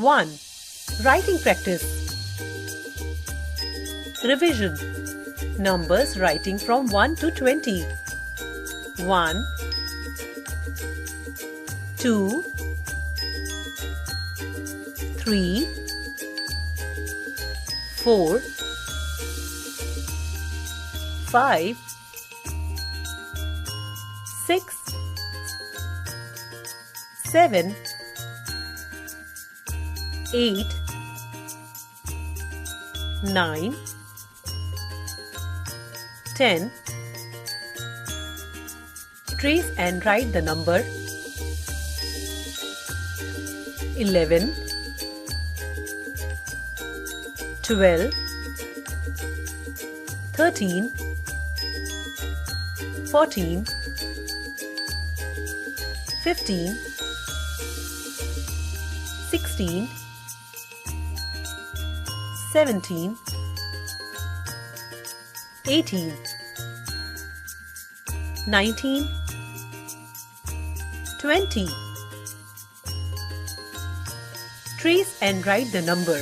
1. Writing practice. Revision. Numbers writing from 1 to 20. 1, 2, 3, 4, 5, 6, 7, 8, 9, 10. Trace and write the number 11, 12, 13, 14, 15, 16, 17, 18, 19, 20. Trace and write the number